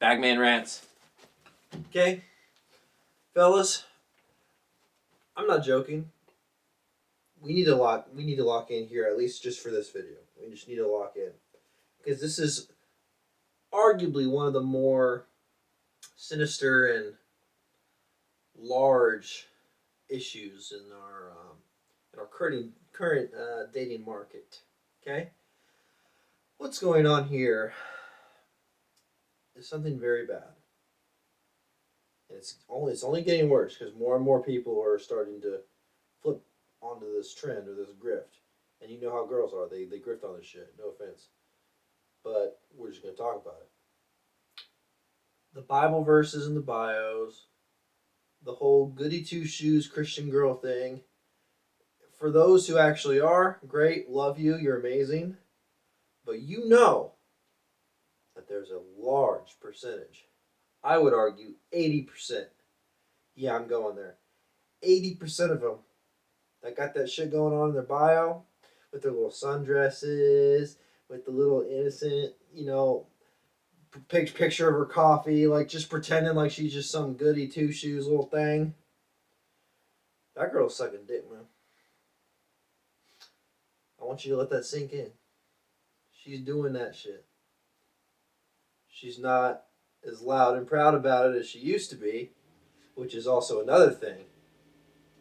Bagman rants. Okay, fellas, I'm not joking. We need to lock in here, at least just for this video. We just need to lock in because this is arguably one of the more sinister and large issues in our current dating market. Okay, what's going on here is something very bad. And it's only getting worse because more and more people are starting to flip onto this trend or this grift. And you know how girls are. They grift on this shit. No offense. But we're just going to talk about it. The Bible verses in the bios. The whole goody two shoes Christian girl thing. For those who actually are, great. Love you. You're amazing. But you know that there's a large percentage. I would argue 80%. Yeah, I'm going there. 80% of them that got that shit going on in their bio with their little sundresses, with the little innocent, picture of her coffee, like just pretending like she's just some goody two shoes little thing. That girl's sucking dick, man. I want you to let that sink in. She's doing that shit. She's not as loud and proud about it as she used to be, which is also another thing.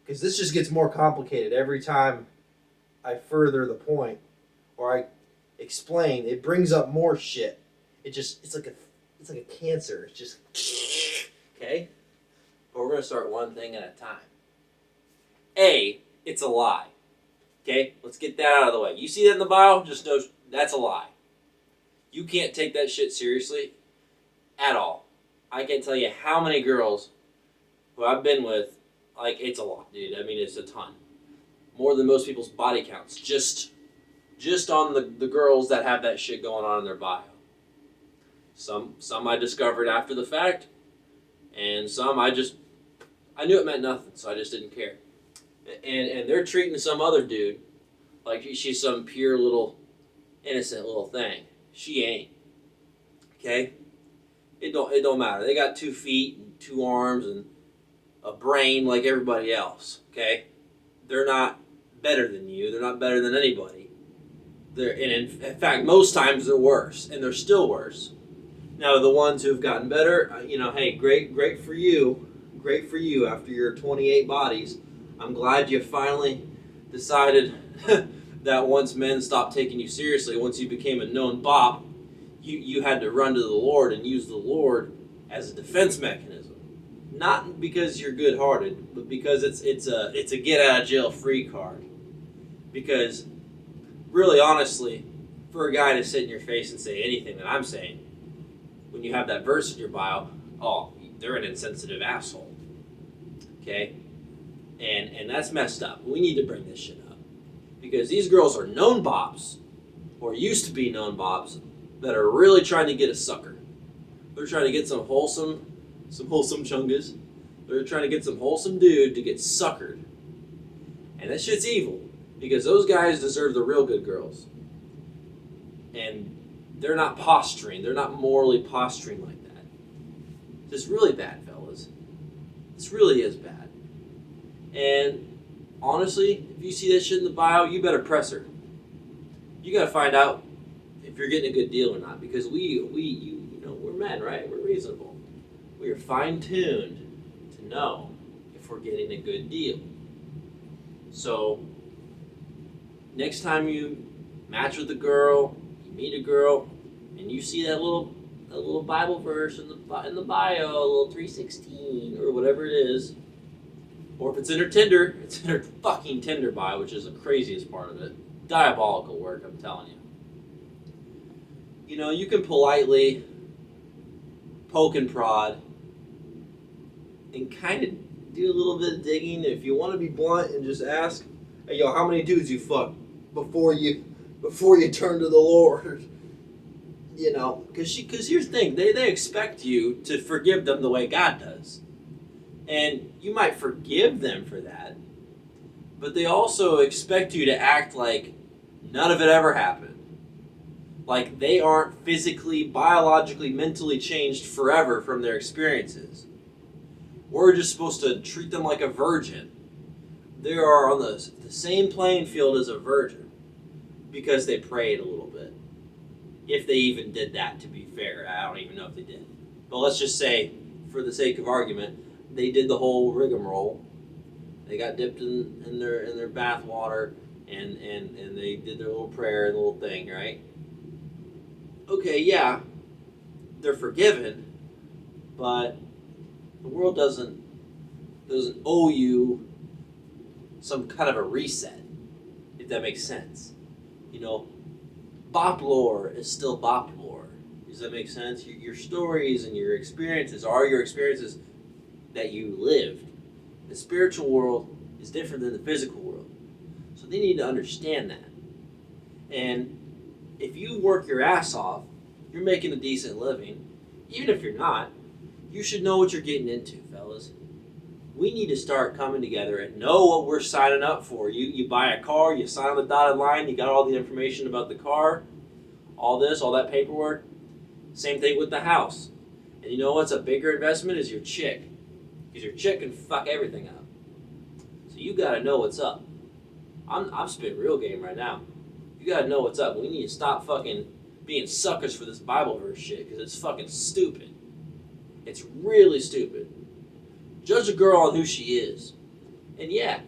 Because this just gets more complicated every time I further the point or I explain. It brings up more shit. It's like a cancer. It's just okay. But we're gonna start one thing at a time. A, it's a lie. Okay, let's get that out of the way. You see that in the bio? Just know that's a lie. You can't take that shit seriously at all. I can't tell you how many girls who I've been with, like, it's a lot, dude. I mean, it's a ton. More than most people's body counts. Just on the girls that have that shit going on in their bio. Some I discovered after the fact, and some I knew it meant nothing, so I just didn't care. And they're treating some other dude like she's some pure little innocent little thing. She ain't. Okay? It don't matter. They got 2 feet and 2 arms and a brain like everybody else. Okay? They're not better than you. They're not better than anybody. In fact, most times they're worse, and they're still worse. Now, the ones who've gotten better, hey, great for you. Great for you after your 28 bodies. I'm glad you finally decided that once men stopped taking you seriously, once you became a known bop, you had to run to the Lord and use the Lord as a defense mechanism. Not because you're good-hearted, but because it's a get-out-of-jail-free card. Because, really, honestly, for a guy to sit in your face and say anything that I'm saying, when you have that verse in your bio, they're an insensitive asshole. Okay? And that's messed up. We need to bring this shit up. Because these girls are known bops, or used to be known bops, that are really trying to get a sucker. They're trying to get some wholesome chungas. They're trying to get some wholesome dude to get suckered. And that shit's evil. Because those guys deserve the real good girls. And they're not posturing. They're not morally posturing like that. It's really bad, fellas. This really is bad. And honestly, if you see that shit in the bio, you better press her. You gotta find out if you're getting a good deal or not. Because we're men, right? We're reasonable. We are fine-tuned to know if we're getting a good deal. So, next time you match with a girl, you meet a girl, and you see that little Bible verse in the bio, a little 316 or whatever it is, or if it's in her Tinder, it's in her fucking Tinder bio, which is the craziest part of it. Diabolical work, I'm telling you. You can politely poke and prod and kind of do a little bit of digging. If you want to be blunt and just ask, hey, yo, how many dudes you fucked before you turn to the Lord? Because here's the thing, they expect you to forgive them the way God does. And you might forgive them for that, but they also expect you to act like none of it ever happened. Like, they aren't physically, biologically, mentally changed forever from their experiences. We're just supposed to treat them like a virgin. They are on the same playing field as a virgin because they prayed a little bit. If they even did that, to be fair. I don't even know if they did. But let's just say, for the sake of argument, they did the whole rigmarole. They got dipped in their bath water and they did their little prayer and little thing, right? Okay, yeah, they're forgiven, but the world doesn't owe you some kind of a reset, if that makes sense. You know, bop lore is still bop lore. Does that make sense? Your stories and your experiences are your experiences that you lived. The spiritual world is different than the physical world. So they need to understand that. And if you work your ass off, you're making a decent living. Even if you're not, you should know what you're getting into, fellas. We need to start coming together and know what we're signing up for. You buy a car, you sign on the dotted line, you got all the information about the car, all this, all that paperwork. Same thing with the house. And you know what's a bigger investment is your chick. Because your chick can fuck everything up. So you gotta know what's up. I'm spitting real game right now. You gotta know what's up. We need to stop fucking being suckers for this Bible verse shit because it's fucking stupid. It's really stupid. Judge a girl on who she is. And yeah,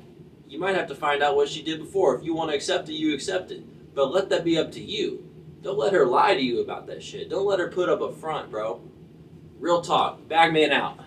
you might have to find out what she did before. If you want to accept it, you accept it. But let that be up to you. Don't let her lie to you about that shit. Don't let her put up a front, bro. Real talk. Bagman out.